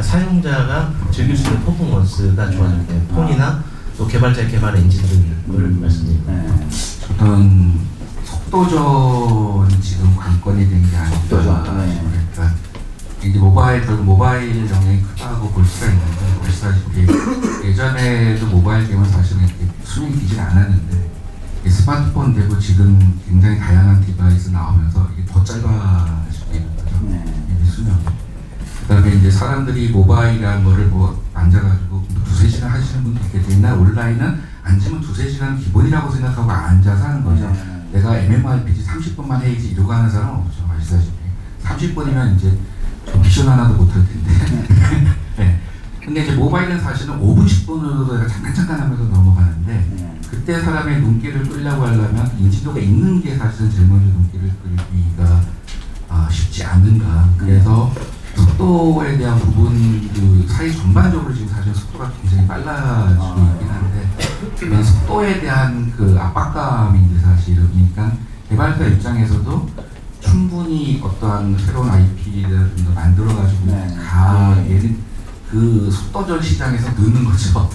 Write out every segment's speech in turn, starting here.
사용자가 즐길 수 있는 퍼포먼스가 좋아졌네요. 폰이나 또 개발자의 개발 엔진들을 말씀드립니다. 저는 속도전이 지금 관건이 된 게 아닌가. 그러니까 이제 결국 모바일 영향이 크다고 볼 수가 있는데, 보시다시피 예전에도 모바일 게임은 사실은 이렇게 수명이 길지 않았는데 스마트폰 되고 지금 굉장히 다양한 디바이스 나오면서 이게 더 짧아지고 있는 거죠. 수명. 그다음에 이제 사람들이 모바일이라는 거를 뭐 앉아가지고 두세 시간 하시는 분도 있겠죠. 옛날 온라인은 앉으면 두세 시간 기본이라고 생각하고 앉아서 하는 거죠. 내가 MMORPG 30분만 해야지 이러고 하는 사람은 없죠. 아시다시피 30분이면 이제 좀 미션 하나도 못할 텐데. 네. 근데 이제 모바일은 사실은 5분, 10분으로도 잠깐 하면서 넘어가는데, 그때 사람의 눈길을 끌려고 하려면 인지도가 있는 게 사실은 제일 먼저 눈길을 끌기가 쉽지 않은가. 그래서 속도에 대한 부분, 그 사회 전반적으로 지금 사실 속도가 굉장히 빨라지고 있긴 한데, 속도에 대한 그 압박감이 이제 사실은, 그러니까 개발자 입장에서도 충분히 어떠한 새로운 IP를 좀 더 만들어가지고 얘는 그 속도전 시장에서 느는 거죠.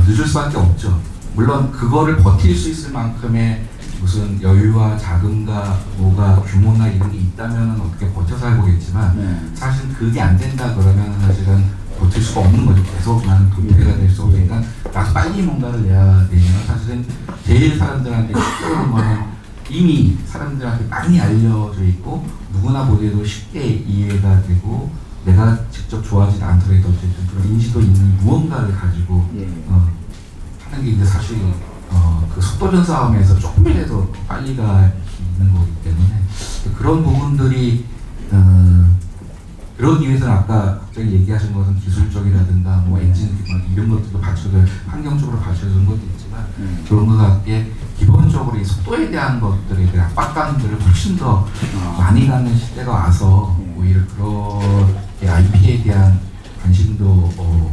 늦을 수밖에 없죠. 물론 그거를 버틸 수 있을 만큼의 무슨 여유와 자금과 뭐가 규모나 이런 게 있다면 어떻게 버텨서 해보겠지만, 사실 그게 안 된다 그러면 사실은 버틸 수가 없는 거죠. 계속 나는 도태가 될 수 없으니까 나도 빨리 뭔가를 내야 되면, 사실은 제일 사람들한테 필요한 거는 이미 사람들한테 많이 알려져 있고 누구나 보기에도 쉽게 이해가 되고 내가 직접 좋아하지 않더라도 어쨌든 그런 인지도 있는 무언가를 가지고 하는 게 이제 사실 그 속도전 싸움에서 조금이라도 빨리 가 있는 거기 때문에, 그런 부분들이 그러기 위해서는 아까 갑자기 얘기하신 것은 기술적이라든가 뭐 엔진 이런 것들도 받쳐줄, 환경적으로 받쳐주는 것도 있지만 그런 것 같게 기본적으로 이 속도에 대한 것들에 대한 압박감들을 훨씬 더 많이 갖는 시대가 와서 오히려 그렇게 IP에 대한 관심도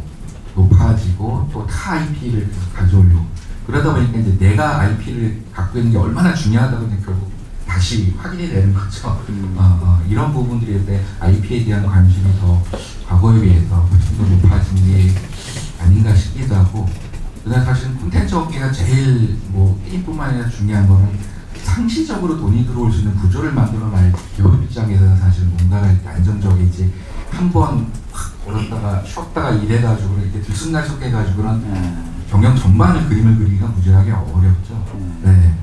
높아지고 또 타 IP를 계속 가져오려고 그러다 보니까 이제 내가 IP를 갖고 있는 게 얼마나 중요하다고 결국 다시 확인이 되는 거죠. 이런 부분들에 대해 IP에 대한 관심이 더 과거에 비해서 훨씬 더 높아진 게 아닌가 싶기도 하고, 그다음 사실은 콘텐츠 업계가 제일 뭐 게임뿐만 아니라 중요한 거는 상시적으로 돈이 들어올 수 있는 구조를 만들어놔야 기업 입장에서는 사실 뭔가를 안정적이지 한번 확 올랐다가 쉬었다가 이래가지고 이렇게 들쑥날쑥해가지고는 경영 전반의 그림을 그리기가 무지하게 어렵죠. 네.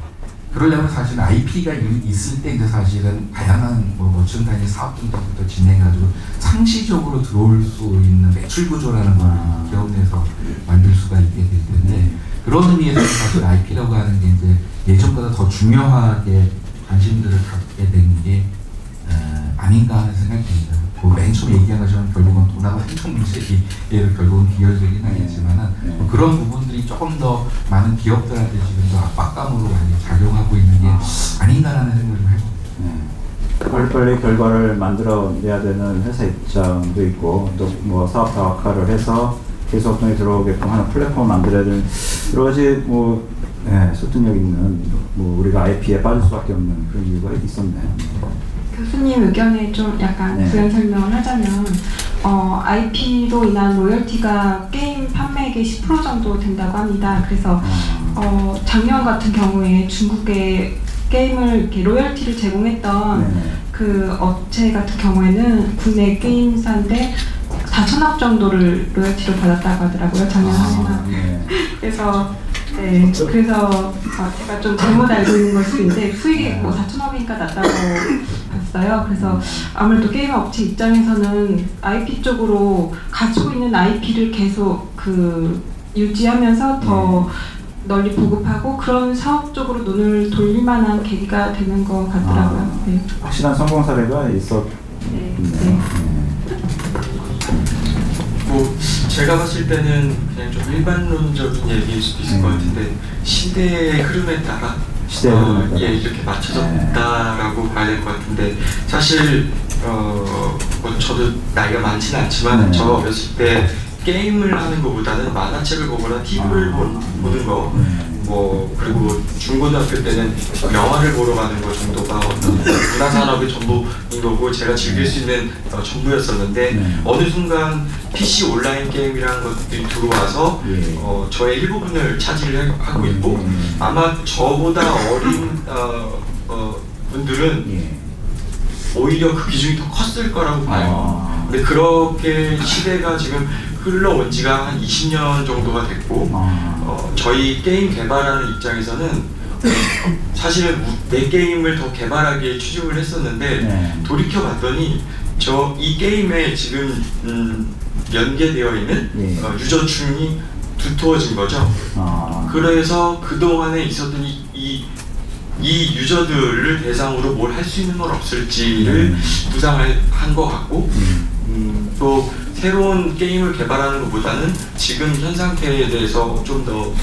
그러려면 사실 IP가 있을 때 이제 사실은 다양한 뭐 단위 사업들부터 진행해가지고 상시적으로 들어올 수 있는 매출 구조라는 걸 기업 내에서 만들 수가 있게 될 텐데, 그런 의미에서 사실 IP라고 하는 게 이제 예전보다 더 중요하게 관심들을 갖게 된 게 아닌가 하는 생각이 듭니다. 맨 처음 얘기한 것처럼 결국은 돈하고 행정 문제이 결국은 비결적인 하겠지만은 그런 부분들이 조금 더 많은 기업들한테 지금 더 압박감으로 많이 작용하고 있는 게 아닌가라는 생각을 좀 해봅니다. 빨리빨리 결과를 만들어내야 되는 회사 입장도 있고, 또 뭐 사업 다각화를 해서 계속 돈이 들어오게끔 하는 플랫폼을 만들어야 되는 여러 가지 뭐 설득력 있는 뭐 우리가 IP에 빠질 수밖에 없는 그런 이유가 있었네요. 교수님 의견에 좀 약간 부연 설명을 하자면, IP로 인한 로열티가 게임 판매액의 10% 정도 된다고 합니다. 그래서 작년 같은 경우에 중국에 게임을 이렇게 로열티를 제공했던 그 업체 같은 경우에는 국내 게임사인데 4천억 정도를 로열티로 받았다고 하더라고요, 작년 한 해만. 그래서 그래서 제가 좀 잘못 알고 있는 걸 수도 있는데 수익이 뭐 4천억이니까 낮다고 봤어요. 그래서 아무래도 게임 업체 입장에서는 IP 쪽으로 가지고 있는 IP를 계속 유지하면서 더 널리 보급하고 그런 사업 쪽으로 눈을 돌릴 만한 계기가 되는 것 같더라고요. 확실한 성공 사례가 있었네요. 뭐 제가 봤을 때는 그냥 좀 일반론적인 얘기일 수도 있을 것 같은데, 시대의 흐름에 따라 이렇게 맞춰졌다라고 봐야 될 것 같은데, 사실 뭐 저도 나이가 많지는 않지만 저 어렸을 때 게임을 하는 것보다는 만화책을 보거나 TV를 보는 거, 그리고 중고등학교 때는 영화를 보러 가는 것 정도가 어떤 문화산업의 전부인 거고 제가 즐길 수 있는 전부였었는데 어느 순간 PC 온라인 게임이라는 것들이 들어와서 저의 일부분을 차지하고 있고 아마 저보다 어린 분들은 오히려 그 비중이 더 컸을 거라고 봐요. 근데 그렇게 시대가 지금 흘러온 지가 한 20년 정도가 됐고 저희 게임 개발하는 입장에서는 사실은 내 게임을 더 개발하기에 추진을 했었는데 돌이켜봤더니 이 게임에 지금 연계되어 있는 유저층이 두터워진 거죠. 그래서 그동안에 있었던 이 유저들을 대상으로 뭘 할 수 있는 건 없을지를 구상을 한 것 같고 또 새로운 게임을 개발하는 것보다는 지금 현 상태에 대해서 좀 더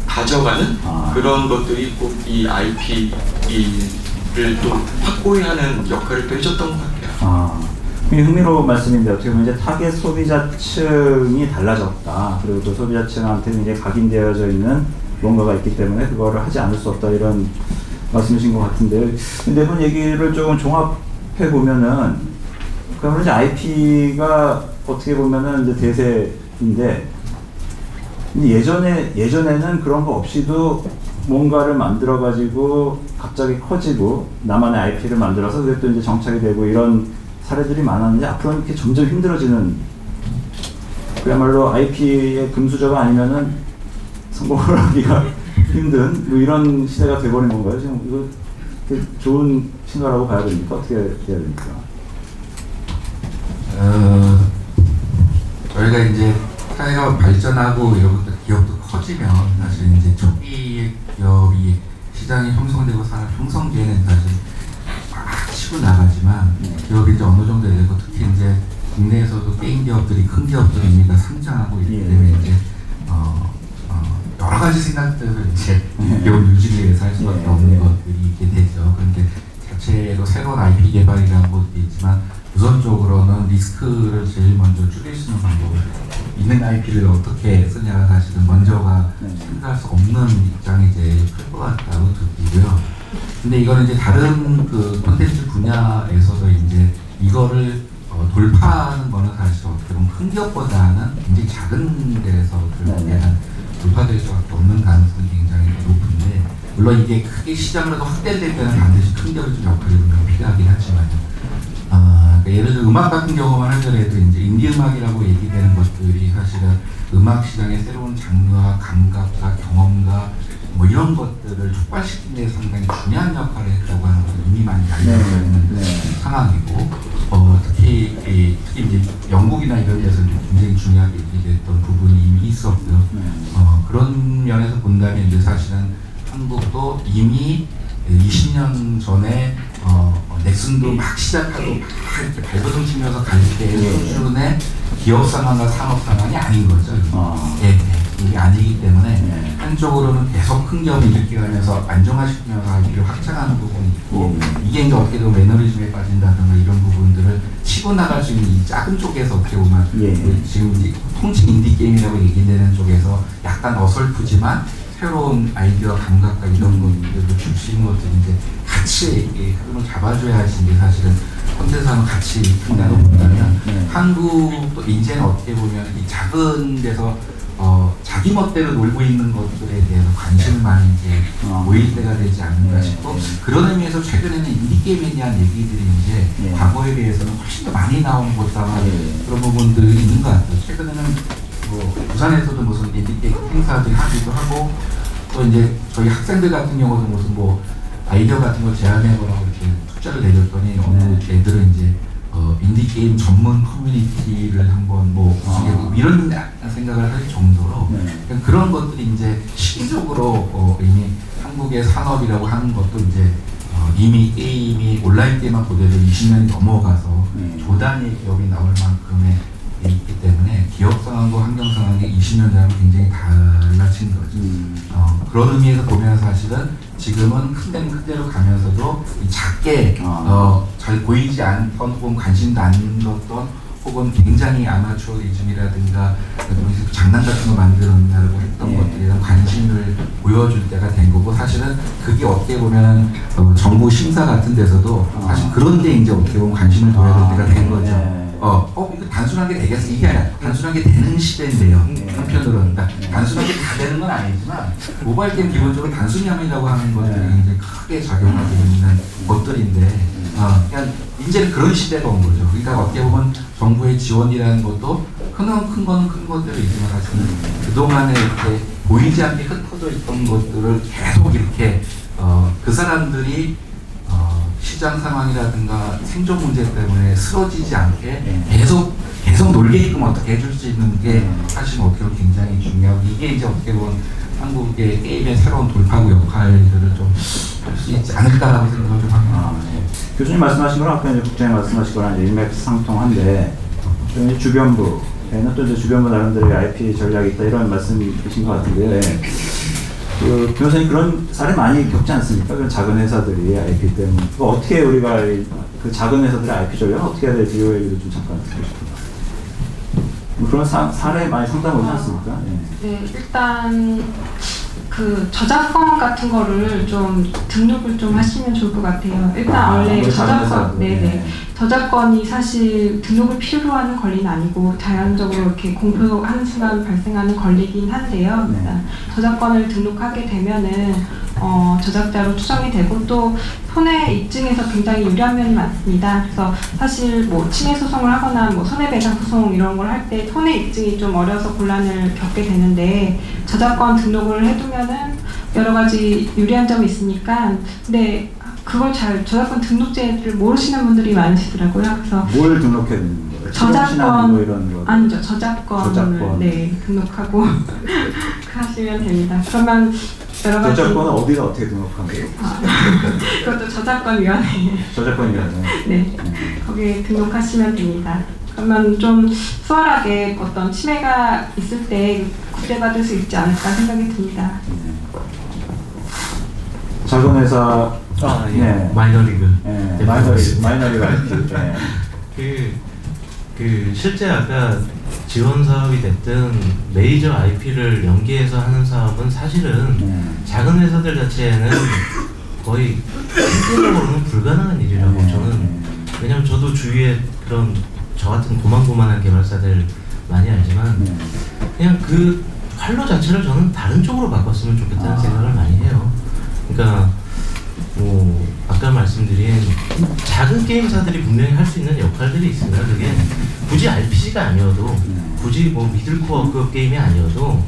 가져가는 그런 것들이 꼭 이 IP를 또 확고히 하는 역할을 또 해줬던 것 같아요. 흥미로운 말씀인데 어떻게 보면 이제 타겟 소비자층이 달라졌다. 그리고 또 소비자층한테는 이제 각인되어져 있는 뭔가가 있기 때문에 그거를 하지 않을 수 없다 이런 말씀이신 것 같은데 네 분 얘기를 조금 종합해 보면은 그러면 이제 IP가 어떻게 보면은 이제 대세인데 예전에는 그런 거 없이도 뭔가를 만들어 가지고 갑자기 커지고 나만의 IP를 만들어서 그게 또 이제 정착이 되고 이런 사례들이 많았는데 앞으로는 이렇게 점점 힘들어지는 그야말로 IP의 금수저가 아니면은 성공을 하기가 힘든 뭐 이런 시대가 돼버린 건가요? 지금 이거 좋은 신호라고 봐야 됩니까? 어떻게 해야 됩니까? 저희가 이제 사회가 발전하고 이런 것들 기업도 커지면 사실 이제 초기의 기업이 시장이 형성되고 산업 형성 뒤에는 사실 막 치고 나가지만 기업이 이제 어느 정도 되고 특히 이제 국내에서도 게임 기업들이 큰 기업들이 이미 다 상장하고 있기 때문에 이제 여러 가지 생각들을 이제 기업 유지를 위해서 할 수밖에 없는 것들이 있게 되죠. 그런데 자체로 새로운 IP 개발이라는 것도 있지만 우선적으로는 리스크를 제일 먼저 줄일 수 있는 방법을 있는 IP를 어떻게 쓰냐가 사실은 먼저가 생각할 수 없는 입장이 제일 클 것 같다고 들고요. 근데 이거는 이제 다른 그 콘텐츠 분야에서도 이제 이거를 돌파하는 거는 사실 어떻게 보면 큰 기업보다는 굉장히 작은 데에서 결국에는 돌파될 수밖에 없는 가능성이 굉장히 높은데 물론 이게 크게 시장으로 확대될 때는 반드시 큰 기업의 좀 역할이 필요하긴 하지만 그러니까 예를 들어 음악 같은 경우만 하더라도 이제 인디 음악이라고 얘기되는 것들이 사실은 음악 시장의 새로운 장르와 감각과 경험과 뭐 이런 것들을 촉발시키는 데 상당히 중요한 역할을 했다고 하는 것은 이미 많이 알려져 있는 상황이고 특히 이제 영국이나 이런 데서 굉장히 중요하게 얘기됐던 부분이 이미 있었고요. 그런 면에서 본다면 이제 사실은 한국도 이미 20년 전에 넥슨도 막 시작하고 막 이렇게 발버둥 치면서 갈 때 수준의 기업 상황과 산업 상황이 아닌 거죠. 이게 아니기 때문에 한쪽으로는 계속 큰 기업을 일으켜가면서 안정화시키면서 IP를 확장하는 부분이 있고 이게 이제 어떻게 보면 매너리즘에 빠진다든가 이런 부분들을 치고 나갈 수 있는 이 작은 쪽에서 어떻게 보면 지금 이제 통칭 인디게임이라고 얘기되는 쪽에서 약간 어설프지만 새로운 아이디어 감각과 이런 것들을 줄 수 있는 것들이 이제 같이 흐름을 잡아줘야 할지 이제 사실은 콘텐츠하고 같이 생각을 본다면 한국도 이제는 어떻게 보면 이 작은 데서 자기 멋대로 놀고 있는 것들에 대해서 관심을 많이 이제 모일 때가 되지 않는가 싶고 그런 의미에서 최근에는 인디게임에 대한 얘기들이 이제 과거에 비해서는 훨씬 더 많이 나오는 것도 아마 그런 부분들이 있는 것 같아요. 최근에는 부산에서도 무슨 인디게임 행사들 하기도 하고 또 이제 저희 학생들 같은 경우도 무슨 뭐 아이디어 같은 걸 제안해보라고 이렇게 투자를 내줬더니 어느 애들은 이제 인디게임 전문 커뮤니티를 한번 뭐 이런 생각을 할 정도로 그런 것들이 이제 시기적으로 이미 한국의 산업이라고 하는 것도 이제 이미 게임이 온라인 게임만 보더라도 20년이 넘어가서 조단위의 기업이 나올 만큼의 있기 때문에 기업 상황과 환경 상황이 20년 전하고 굉장히 달라진 거죠. 그런 의미에서 보면 사실은 지금은 큰 데는 큰 데로 가면서도 작게 잘 보이지 않던 혹은 관심도 안 넣었던 혹은 굉장히 아마추어리즘이라든가 장난 같은 거 만들었냐고 했던 것들에 대한 관심을 보여줄 때가 된 거고, 사실은 그게 어떻게 보면 정부 심사 같은 데서도 사실 그런 데 이제 어떻게 보면 관심을 둬야 될 때가 된 거죠. 이거 단순한 게 되겠어? 이게 아니라 단순한 게 되는 시대인데요. 한편으로는. 그러니까 단순한 게 다 되는 건 아니지만, 모바일 게임 기본적으로 단순함이라고 하는 것들이 이제 크게 작용하고 있는 것들인데, 그냥 이제는 그런 시대가 온 거죠. 그러니까 어떻게 보면 정부의 지원이라는 것도 큰 거는 큰 것들이 있지만, 사실 그동안에 이렇게 보이지 않게 흩어져 있던 것들을 계속 이렇게 그 사람들이 시장 상황이라든가 생존 문제 때문에 쓰러지지 않게 계속 놀게끔 어떻게 해줄 수 있는 게 사실 어떻게 보면 굉장히 중요하고, 이게 이제 어떻게 보면 한국의 게임의 새로운 돌파구 역할들을 좀 할 수 있지 않을까라고 생각을 좀 합니다. 교수님 말씀하신 거랑 아까 이제 국장님 말씀하신 거랑 일맥상통한데, 주변부에는 또 이제 주변부 나름대로의 IP 전략이 있다 이런 말씀이신 것 같은데요. 그 변호사님 그런 사례 많이 겪지 않습니까? 그런 작은 회사들이 IP 때문에 어떻게 우리가 그 작은 회사들의 IP 전략을 어떻게 해야 될지 이 얘기도 좀 잠깐 듣고 싶어요. 그런 사례 많이 상담하지 않습니까? 네, 일단 그 저작권 같은 거를 좀 등록을 좀 하시면 좋을 것 같아요. 일단 원래 저작권, 저작권이 사실 등록을 필요로 하는 권리는 아니고 자연적으로 이렇게 공표하는 순간 발생하는 권리긴 한데요. 일단 저작권을 등록하게 되면은 저작자로 추정이 되고, 또 손해 입증에서 굉장히 유리한 면이 많습니다. 그래서 사실 뭐 침해 소송을 하거나 뭐 손해배상 소송 이런 걸 할 때 손해 입증이 좀 어려서 곤란을 겪게 되는데, 저작권 등록을 해두면은 여러 가지 유리한 점이 있으니까. 근데 그걸 저작권 등록제를 모르시는 분들이 많으시더라고요. 그래서 뭘 등록해야 되는 거예요? 저작권 뭐 이런 거 아니죠. 저작권을 등록하고 하시면 됩니다. 그러면 여러 가지 저작권은 어디다 어떻게 등록하는 거예요? 그것도 저작권위원회. 저작권위원회. 네, 거기에 등록하시면 됩니다. 그러면 좀 수월하게 어떤 침해가 있을 때 구제받을 수 있지 않을까 생각이 듭니다. 작은 회사, 마이너리그. 마이너리그 IP. 실제 아까 지원 사업이 됐든 메이저 IP를 연계해서 하는 사업은 사실은 작은 회사들 자체에는 거의 실질적으로는 불가능한 일이라고 저는, 왜냐면 저도 주위에 그런 저 같은 고만고만한 개발사들 많이 알지만, 그냥 그 활로 자체를 저는 다른 쪽으로 바꿨으면 좋겠다는 생각을 많이 해요. 그러니까 뭐 아까 말씀드린 작은 게임사들이 분명히 할 수 있는 역할들이 있습니다. 그게 굳이 RPG가 아니어도, 굳이 뭐 미들코어급 게임이 아니어도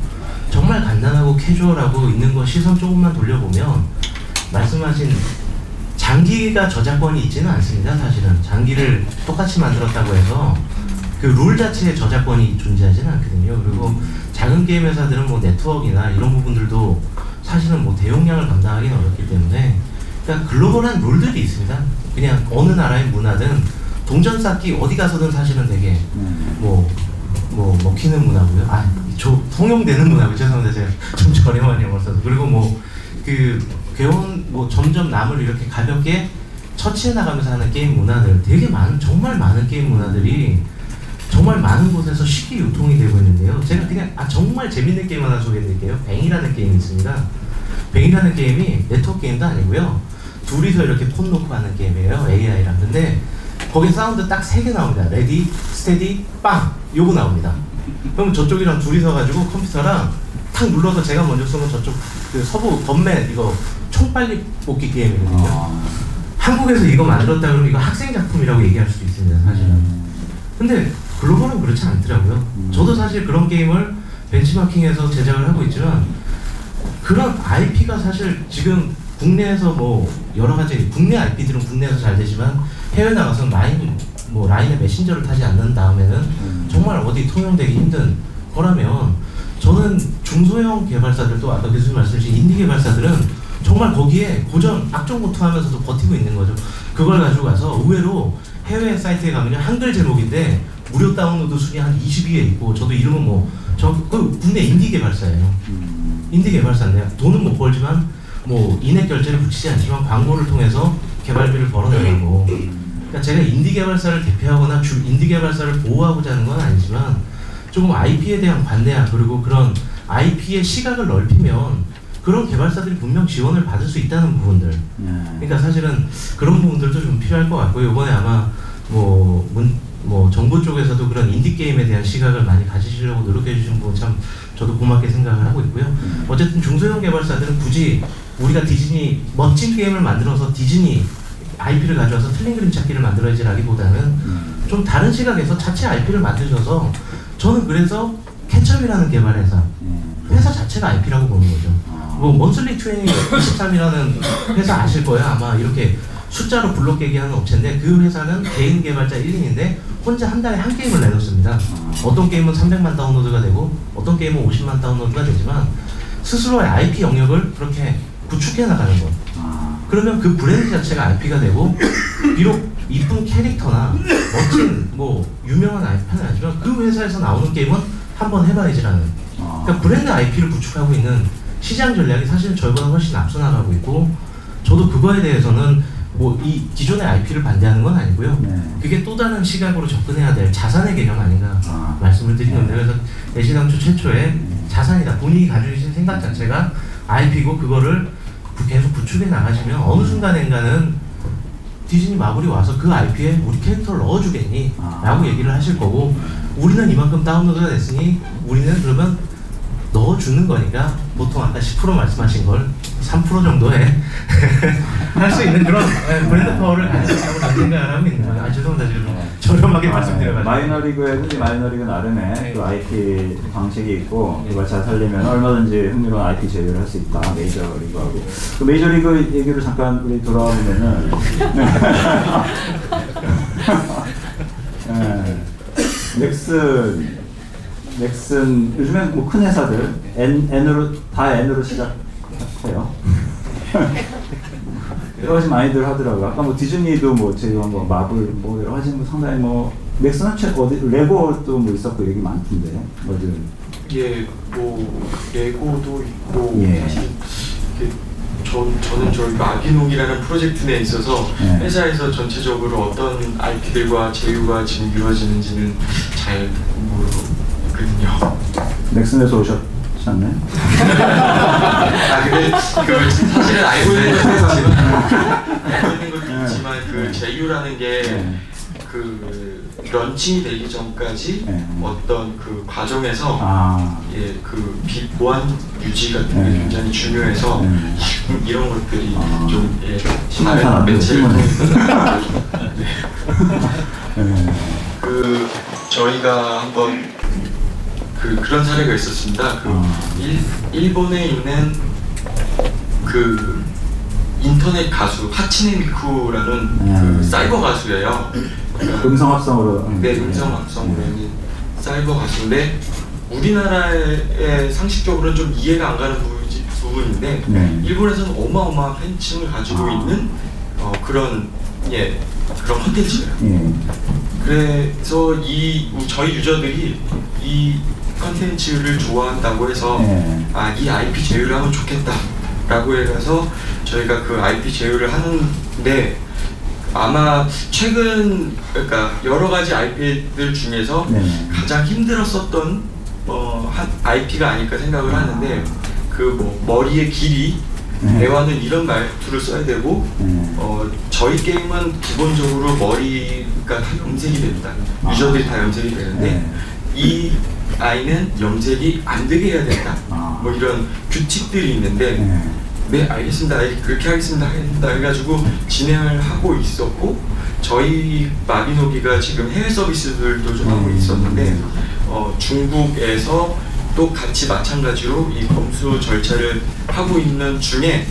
정말 간단하고 캐주얼하고 있는 거 시선 조금만 돌려보면, 말씀하신 장기가 저작권이 있지는 않습니다. 사실은 장기를 똑같이 만들었다고 해서 그 룰 자체에 저작권이 존재하지는 않거든요. 그리고 작은 게임 회사들은 뭐 네트워크나 이런 부분들도 사실은 뭐 대용량을 감당하기는 어렵기 때문에, 그러니까 글로벌한 룰들이 있습니다. 그냥 어느 나라의 문화든 동전 쌓기 어디 가서든 사실은 되게 먹히는 문화고요. 통용되는 문화고요. 죄송합니다. 제가 좀 저렴한 영어를 써서. 그리고 점점 남을 이렇게 가볍게 처치해 나가면서 하는 게임 문화들, 되게 정말 많은 게임 문화들이 정말 많은 곳에서 쉽게 유통이 되고 있는데요. 제가 그냥 정말 재밌는 게임 하나 소개해드릴게요. 뱅이라는 게임이 있습니다. 뱅이라는 게임이 네트워크 게임도 아니고요. 둘이서 이렇게 폰 놓고 하는 게임이에요. AI랑. 근데 거기 사운드 딱 3개 나옵니다. 레디, 스테디, 빵! 요거 나옵니다. 그럼 저쪽이랑 둘이서 가지고 컴퓨터랑 탁 눌러서 제가 먼저 쏘면 저쪽 그 서부 건맨 이거 총빨리 뽑기 게임이거든요. 한국에서 이거 만들었다 그러면 이거 학생 작품이라고 얘기할 수도 있습니다. 사실은. 근데 글로벌은 그렇지 않더라고요. 저도 사실 그런 게임을 벤치마킹해서 제작을 하고 있지만, 그런 IP가 사실 지금 국내에서 뭐 여러 가지 국내 IP들은 국내에서 잘 되지만 해외 나가서 라인의 메신저를 타지 않는 다음에는 정말 어디 통용되기 힘든 거라면, 저는 중소형 개발사들도 아까 교수님 말씀하신 인디 개발사들은 정말 거기에 고전 악종고투하면서도 버티고 있는 거죠. 그걸 가지고 가서 의외로 해외 사이트에 가면 한글 제목인데 무료 다운로드 순위 한 20위에 있고, 저도 이름은 그 국내 인디 개발사예요. 인디 개발사인데 돈은 못 벌지만 인액 결제를 붙이지 않지만 광고를 통해서 개발비를 벌어내고, 그러니까 제가 인디 개발사를 대표하거나 인디 개발사를 보호하고자 하는 건 아니지만 조금 IP에 대한 관대함 그리고 그런 IP의 시각을 넓히면 그런 개발사들이 분명 지원을 받을 수 있다는 부분들. 그러니까 사실은 그런 부분들도 좀 필요할 것 같고요. 이번에 아마 뭐 정부 쪽에서도 그런 인디 게임에 대한 시각을 많이 가지시려고 노력해 주신 부분 참 저도 고맙게 생각을 하고 있고요. 어쨌든 중소형 개발사들은 굳이 우리가 디즈니 멋진 게임을 만들어서 디즈니 IP를 가져와서 틀린 그림 찾기를 만들어야지라기보다는 좀 다른 시각에서 자체 IP를 만드셔서 저는 그래서 캐첩이라는 개발회사 회사 자체가 IP라고 보는 거죠. 뭐 먼슬리 트레이닝 23이라는 회사 아실 거예요. 아마 이렇게 숫자로 블록 깨기 하는 업체인데 그 회사는 개인 개발자 1인인데 혼자 한 달에 한 게임을 내놓습니다. 어떤 게임은 300만 다운로드가 되고 어떤 게임은 50만 다운로드가 되지만 스스로의 IP 영역을 그렇게 구축해 나가는 것. 그러면 그 브랜드 자체가 IP가 되고 비록 이쁜 캐릭터나 멋진 뭐 유명한 IP는 아니지만 그 회사에서 나오는 게임은 한번 해봐야지라는. 그러니까 브랜드 IP를 구축하고 있는 시장 전략이 사실 저희보다 훨씬 앞서 나가고 있고 저도 그거에 대해서는 뭐 이 기존의 IP를 반대하는 건 아니고요. 그게 또 다른 시각으로 접근해야 될 자산의 개념 아닌가 말씀을 드리는데 그래서 애시당초 최초에 자산이다. 본인이 가지고 계신 생각 자체가 IP고 그거를 계속 구축해 나가시면 어느 순간인가는 디즈니 마블이 와서 그 IP에 우리 캐릭터를 넣어주겠니? 라고 얘기를 하실 거고 우리는 이만큼 다운로드가 됐으니 우리는 그러면 넣어주는 거니까 보통 아까 10% 말씀하신 걸 3% 정도에 할 수 있는 그런 브랜드 파워를 가지고 있다고 저는 생각을 하고 있는 거예요. 죄송합니다. 지금 저렴하게 말씀드려가지고. 마이너리그에는 마이너리그 나름의 그 IP 방식이 있고 이걸 잘 살리면 얼마든지 흥미로운 IP 제휴를 할 수 있다. 메이저리그하고 그 메이저리그 얘기를 잠깐 우리 돌아와 보면은 넥슨 요즘엔 뭐 큰 회사들 N으로 다 N으로 시작해요. 여러 가지 많이들 하더라고요. 아까 뭐 디즈니도 뭐 제휴한 거 마블 뭐 여러 가지 뭐 상당히 뭐 넥슨은 어디 레고도 뭐 있었고 얘기 많던데 어디 예, 뭐 레고도 있고 사실 저는 저희 마기농이라는 프로젝트 내에 있어서 회사에서 전체적으로 어떤 IP들과 제휴가 지금 이루어지는지는 잘 모르거든요. 넥슨에서 오셨잖아요? 근데 그 사실은 알고 있는 것도 있지만 그 제휴라는 게 그 런칭이 되기 전까지 어떤 그 과정에서 그 보안 유지 같은 게 굉장히 중요해서 이런 것들이 좀 다른 매체를 통해서 그 저희가 한번 그런 사례가 있었습니다. 일본에 있는 그 인터넷 가수 하치네 미쿠라는 그 사이버 가수예요. 음성합성으로 네, 음성합성으로 있는 사이버 가수인데 우리나라에 상식적으로는 좀 이해가 안 가는 부분인데 일본에서는 어마어마한 팬층을 가지고 있는 그런 콘텐츠예요. 그래서 저희 유저들이 이 콘텐츠를 좋아한다고 해서 이 IP 제휴를 하면 좋겠다라고 해서 저희가 그 IP 제휴를 하는데 아마 최근 그러니까 여러 가지 IP들 중에서 가장 힘들었었던 한 IP가 아닐까 생각을 하는데 그 뭐 머리의 길이 대화는 이런 말투를 써야 되고 저희 게임은 기본적으로 머리가 다 염색이 됩니다. 유저들이 다 염색이 되는데 이 아이는 염색이 안 되게 해야 된다. 뭐 이런 규칙들이 있는데 네 알겠습니다. 그렇게 하겠습니다. 해가지고 진행을 하고 있었고 저희 마비노기가 지금 해외 서비스들도 좀 하고 있었는데 중국에서 또 같이 마찬가지로 이 검수 절차를 하고 있는 중에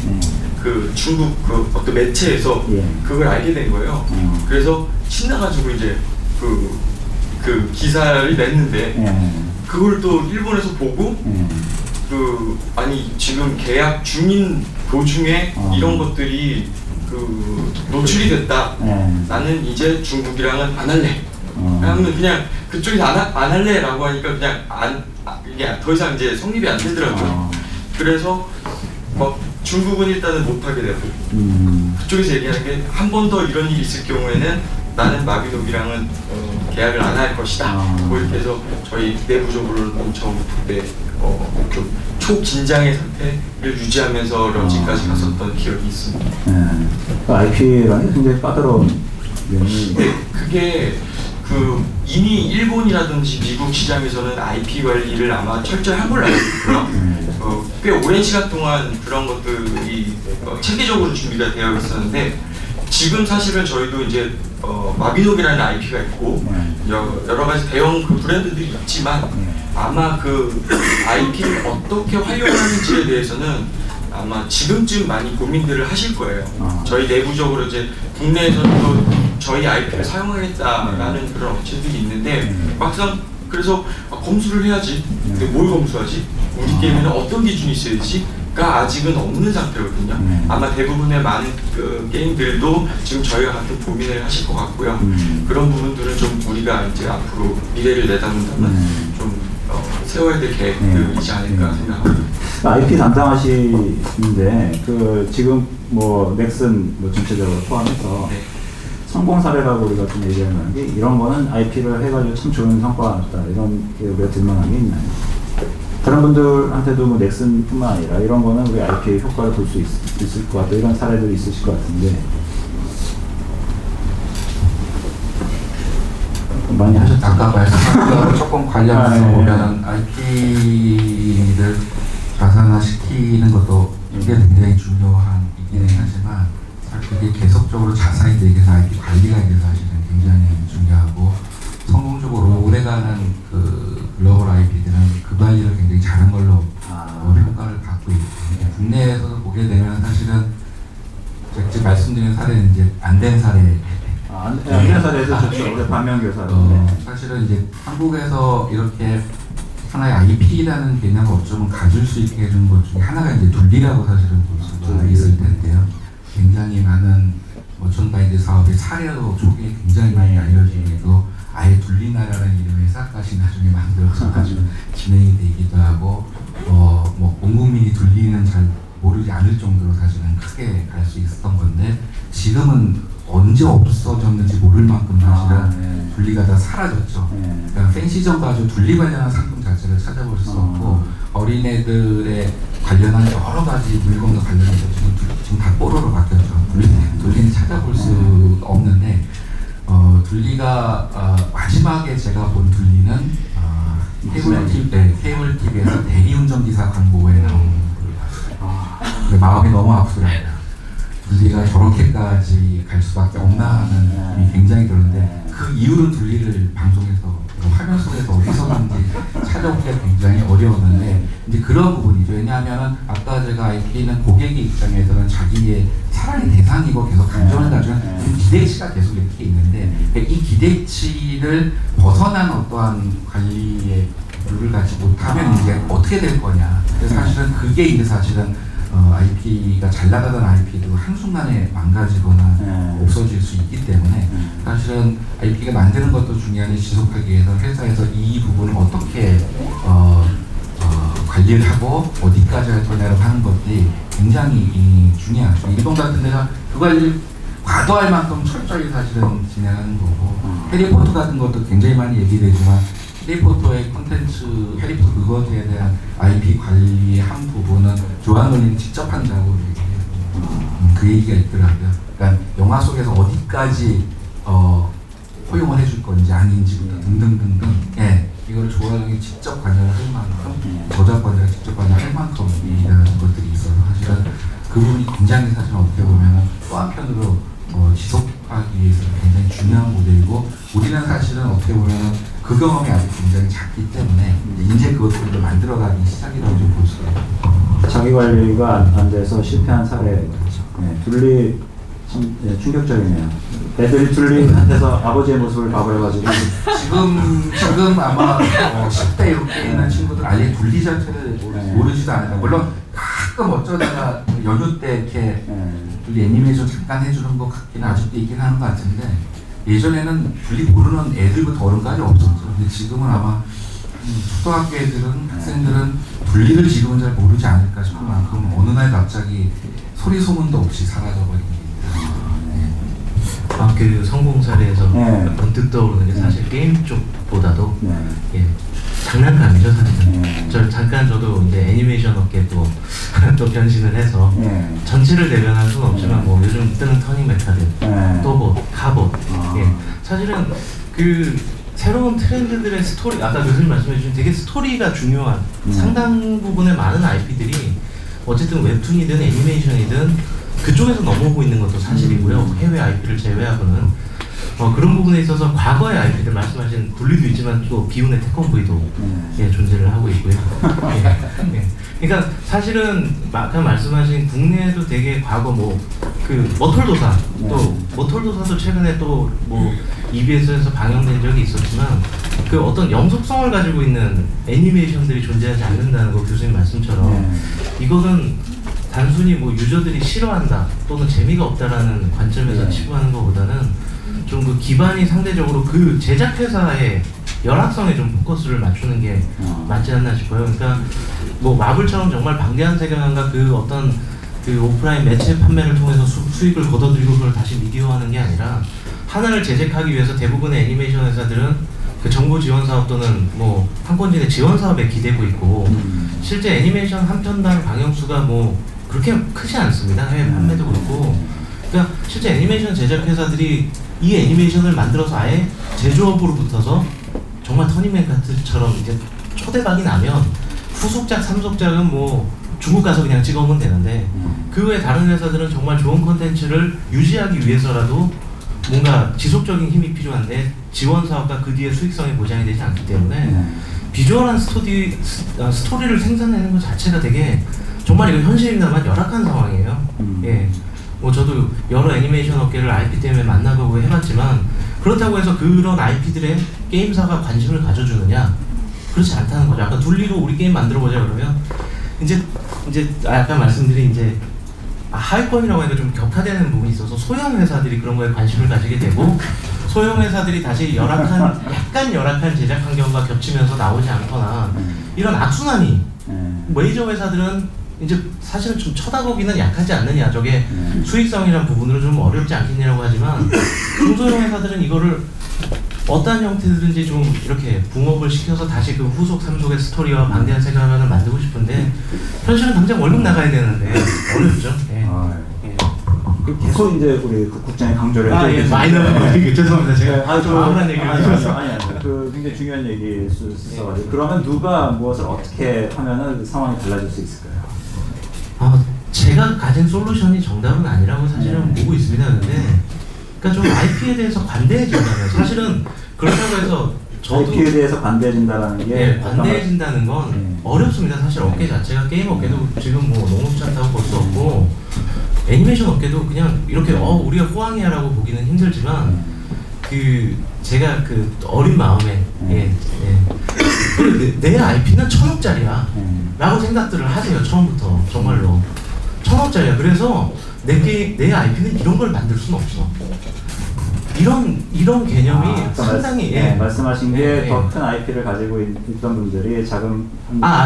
그 중국 그 어떤 매체에서 그걸 알게 된 거예요. 그래서 신나가지고 이제 그 기사를 냈는데 그걸 또 일본에서 보고 아니 지금 계약 중인 도중에 이런 것들이 노출이 됐다. 나는 이제 중국이랑은 안 할래. 그냥 그쪽에서 안 할래라고 하니까 그냥 이게 더 이상 이제 성립이 안 되더라고요. 그래서 막 중국은 일단은 못 하게 되고 그쪽에서 얘기하는 게 한 번 더 이런 일이 있을 경우에는 나는 마비노기랑은 계약을 안 할 것이다. 뭐 이렇게 해서 저희 내부적으로는 엄청 그때 좀 초긴장의 상태를 유지하면서 런칭까지 갔었던 기억이 있습니다. 네. 그 IP라는 굉장히 까다로운 면이. 네, 그게 이미 일본이라든지 미국 시장에서는 IP 관리를 아마 철저히 한 걸로 알고 있고요. 꽤 오랜 시간 동안 그런 것들이 체계적으로 준비가 되어 있었는데 지금 사실은 저희도 이제 마비노기라는 IP가 있고 여러 가지 대형 그 브랜드들이 있지만 아마 그 IP를 어떻게 활용하는지에 대해서는 아마 지금쯤 많이 고민들을 하실 거예요. 저희 내부적으로 이제 국내에서도 저희 IP를 사용하겠다라는 그런 업체들이 있는데 막상 그래서 검수를 해야지. 근데 뭘 검수하지? 우리 게임에는 어떤 기준이 있어야지?가 아직은 없는 상태거든요. 아마 대부분의 많은 그 게임들도 지금 저희와 같은 고민을 하실 것 같고요. 그런 부분들은 좀 우리가 이제 앞으로 미래를 내다본다면 좀 세워야 될 계획들이지 않을까 생각합니다. IP 담당하시는데 그 지금 뭐 넥슨 뭐 전체적으로 포함해서 네. 성공 사례라고 우리가 좀 얘기하는 게 이런 거는 IP를 해가지고 참 좋은 성과가 났다 이런 게 우리가 들만한 게 있나요? 다른 분들한테도 뭐 넥슨뿐만 아니라 이런 거는 우리 IP의 효과를 볼 수 있을 것 같다 이런 사례들이 있으실 것 같은데 많이 하셨죠? 아까 말씀하신 거랑 조금 관련해서 보면은 IP를 자산화시키는 것도 이게 굉장히 중요한 이기는 하지만 그게 계속적으로 자산이 되기 위해서 IP 관리가 되기 위해서 사실은 굉장히 중요하고 성공적으로 오래가는 그 글로벌 IP들은 그 관리를 굉장히 잘한 걸로 평가를 받고 있고 국내에서도 보게 되면 사실은 제가 지금 말씀드린 사례는 이제 안 된 사례 안 된 사례에서 좋죠. 올해 반면교사인데 사실은 이제 한국에서 이렇게 하나의 IP라는 개념을 어쩌면 가질 수 있게 해준 것 중에 하나가 이제 둘리라고 사실은 볼 수가 있을 텐데요. 굉장히 많은 전바이드 사업의 사례로 초기에 굉장히 많이 알려지고 아예 둘리나라는 이름의 회사까지 나중에 만들어서 가지고 진행이 되기도 하고 뭐 온 국민이 둘리는 잘 모르지 않을 정도로 사실은 크게 갈 수 있었던 건데 지금은 언제 없어졌는지 모를 만큼 사실은 둘리가 다 사라졌죠. 그러니까 팬시점 가지고 둘리 관련한 상품 자체를 찾아볼 수 없고 어린애들의 관련한 여러 가지 물건과 관련해서 지금 다 뽀로로 바뀌었죠. 둘리는 찾아볼 수 없는데 둘리가 마지막에 제가 본 둘리는 케이블 TV에서 대리운전기사 광고에 나오는 걸 봤어요. 마음이 너무 아프더라고요. 둘리가 저렇게까지 갈 수밖에 없나 하는 느낌이 굉장히 들었는데 그 이후로 둘리를 방송에서 화면 속에서 어디서든지 찾아오기가 굉장히 어려웠는데 이제 그런 부분이죠. 왜냐하면 아까 제가 IP는 고객의 입장에서는 자기의 사랑의 대상이고 계속 감정을 가지고 그 기대치가 계속 이렇게 있는데 이 기대치를 벗어난 어떠한 관리의 룰을 갖지 못하면 이제 어떻게 될 거냐. 그래서 사실은 그게 이제 사실은 IP가 잘 나가던 IP도 한순간에 망가지거나 없어질 수 있기 때문에 사실은 IP가 만드는 것도 중요한데 지속하기 위해서 회사에서 이 부분을 어떻게 관리를 하고 어디까지 할 거냐를 하는 것들이 굉장히 중요하죠. 일본 같은 데가 그 관리를 과도할 만큼 철저히 사실은 진행하는 거고 해리포터 같은 것도 굉장히 많이 얘기되지만 해리포터의 콘텐츠, 해리포터 그것에 대한 IP 관리의 한 부분은 조한원이 직접 한다고 얘기해요. 그 얘기가 있더라고요. 그러니까 영화 속에서 어디까지 허용을 해줄 건지 아닌지부터 등등등등. 이걸 조한원이 직접 관여를 할 만큼, 저작권자가 직접 관여를 할 만큼이라는 것들이 있어서 사실은 그 부분이 굉장히 사실 어떻게 보면 또 한편으로 지속하기 위해서 굉장히 중요한 모델이고 우리는 사실은 어떻게 보면 그 경험이 아직 굉장히 작기 때문에 이제 그것들을 만들어가기 시작이라고 좀 볼 수가 있어요. 자기 관리가 안 돼서 실패한 사례. 둘리 참 충격적이네요. 애들이 둘리한테서 아버지의 모습을 봐버려가지고 지금 아마 10대 이렇게 있는 친구들 아예 둘리 자체를 모르지도 않아요. 물론 가끔 어쩌다가 연휴 때 이렇게 둘리 애니메이션 잠깐 해주는 것 같긴 아직도 있긴 하는 것 같은데 예전에는 둘리 모르는 애들부터 어른까지 없었죠. 근데 지금은 아마 초등학교 애들은 학생들은 둘리를 지금은 잘 모르지 않을까 싶은 만큼 어느 날 갑자기 소리 소문도 없이 사라져버린 겁니다. 그 성공 사례에서 네. 번뜩 떠오르는 게 사실 게임 쪽보다도 네. 예, 장난감이죠 사실은. 네. 저도 이제 애니메이션 업계 또 변신을 해서 네. 전체를 대변할 수는 없지만 네. 뭐 요즘 뜨는 터닝 메카들, 네. 또봇, 카봇, 아. 예, 사실은 그 새로운 트렌드들의 스토리, 아까 교수님 말씀해주신 되게 스토리가 중요한 상당 부분의 많은 IP들이 어쨌든 웹툰이든 애니메이션이든 그쪽에서 넘어오고 있는 것도 사실이고요. 해외 IP를 제외하고는 그런 부분에 있어서 과거의 IP들 말씀하신 굴리도 있지만 또 비운의 태권브이도 예, 존재를 하고 있고요. 예, 예. 그러니까 사실은 아까 말씀하신 국내에도 되게 과거 그 머털도사 또 머털도사도 최근에 또 EBS에서 방영된 적이 있었지만 그 어떤 영속성을 가지고 있는 애니메이션들이 존재하지 않는다는 거 교수님 말씀처럼 이거는 단순히 유저들이 싫어한다 또는 재미가 없다라는 관점에서 치부하는 것보다는 좀 그 기반이 상대적으로 그 제작회사의 열악성에 좀 포커스를 맞추는 게 맞지 않나 싶어요. 그러니까 마블처럼 정말 방대한 세계관과 그 어떤 그 오프라인 매체 판매를 통해서 수익을 거둬들이고 그걸 다시 미디어화하는 게 아니라 하나를 제작하기 위해서 대부분의 애니메이션 회사들은 그 정부 지원 사업 또는 판권진의 지원 사업에 기대고 있고 실제 애니메이션 한 편당 방영 수가 그렇게 크지 않습니다. 해외 판매도 그렇고. 그러니까 실제 애니메이션 제작 회사들이 이 애니메이션을 만들어서 아예 제조업으로 붙어서 정말 터닝맨 같은처럼 이제 초대박이 나면 후속작, 3속작은 중국 가서 그냥 찍어오면 되는데 그 외에 다른 회사들은 정말 좋은 컨텐츠를 유지하기 위해서라도 뭔가 지속적인 힘이 필요한데 지원 사업과 그 뒤에 수익성이 보장이 되지 않기 때문에 비주얼한 스토리를 생산하는 것 자체가 되게 정말 이거 현실입니다만 열악한 상황이에요. 예. 저도 여러 애니메이션 업계를 IP 때문에 만나보고 해봤지만 그렇다고 해서 그런 IP들의 게임사가 관심을 가져주느냐? 그렇지 않다는 거죠. 아까 둘리로 우리 게임 만들어보자 그러면 이제 아까 말씀드린 이제 하위권이라고 하니까 좀 격화되는 부분이 있어서 소형 회사들이 그런 거에 관심을 가지게 되고 소형 회사들이 다시 약간 열악한 제작 환경과 겹치면서 나오지 않거나 이런 악순환이 메이저 회사들은 이제 사실은 좀 쳐다보기는 약하지 않느냐, 저게 수익성이란 부분으로 좀 어렵지 않겠냐고 하지만 중소형 회사들은 이거를 어떠한 형태든지 좀 이렇게 붕업을 시켜서 다시 그 후속 3속의 스토리와 방대한 세계관을 만들고 싶은데 현실은 당장 월급 나가야 되는데 어렵죠. 예. 계속 이제 우리 국장이 강조를 예, 많이 나가고 죄송합니다. 제가 좀 아무런 얘기를 아니 굉장히 중요한 얘기 있어가지고 그러면 누가 무엇을 어떻게 하면은 상황이 달라질 수 있을까요? 제가 가진 솔루션이 정답은 아니라고 사실은 보고 있습니다. 근데 그러니까 좀 IP에 대해서 관대해진다면 사실은 그렇다고 해서 저도 IP에 대해서 관대해진다는 게 관대해진다는 건 어렵습니다. 사실 업계 자체가 게임 업계도 지금 녹록지 않다고 볼 수 없고 애니메이션 업계도 그냥 이렇게 우리가 호황이야라고 보기는 힘들지만 제가 어린 마음에 내 IP는 1,000억짜리야 라고 생각들을 하세요. 처음부터 정말로 1,000억짜리야. 그래서 내 IP는 이런 걸 만들 수는 없어. 이런 개념이 상당히 말씀하신 게 더 큰 IP를 가지고 있던 분들이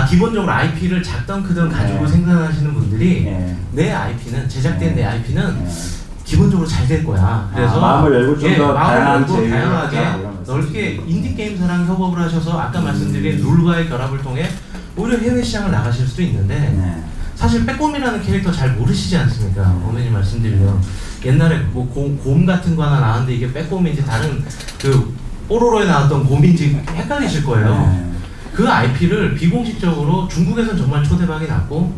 기본적으로 IP를 작던 크던 가지고 생산하시는 분들이 내 IP는 제작된 내 IP는 기본적으로 잘 될 거야. 그래서 마음을 열고 좀 더 다양하게 넓게 인디 게임사랑 협업을 하셔서 아까 말씀드린 룰과의 결합을 통해 오히려 해외 시장을 나가실 수도 있는데 사실 빼꼼이라는 캐릭터 잘 모르시지 않습니까? 어머니 말씀드리면 옛날에 곰 같은 거 하나 나왔는데 이게 빼꼼인지 다른 뽀로로에 나왔던 곰인지 헷갈리실 거예요. 그 IP를 비공식적으로 중국에서는 정말 초대박이 났고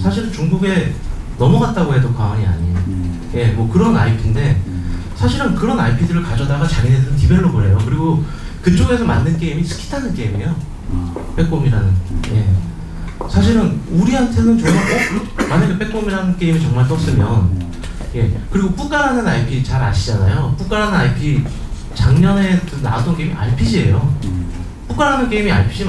사실 중국에 넘어갔다고 해도 과언이 아닌 그런 IP인데 사실은 그런 IP들을 가져다가 자기네들은 디벨롭을 해요. 그리고 그쪽에서 만든 게임이 스키 타는 게임이에요. 빼꼼이라는. 사실은 우리한테는 정말 만약에 빼꼼이라는 게임이 정말 떴으면 그리고 뿌까라는 IP 잘 아시잖아요. 뿌까라는 IP 작년에 나왔던 게임이 RPG예요. 뿌까라는 게임이 RPG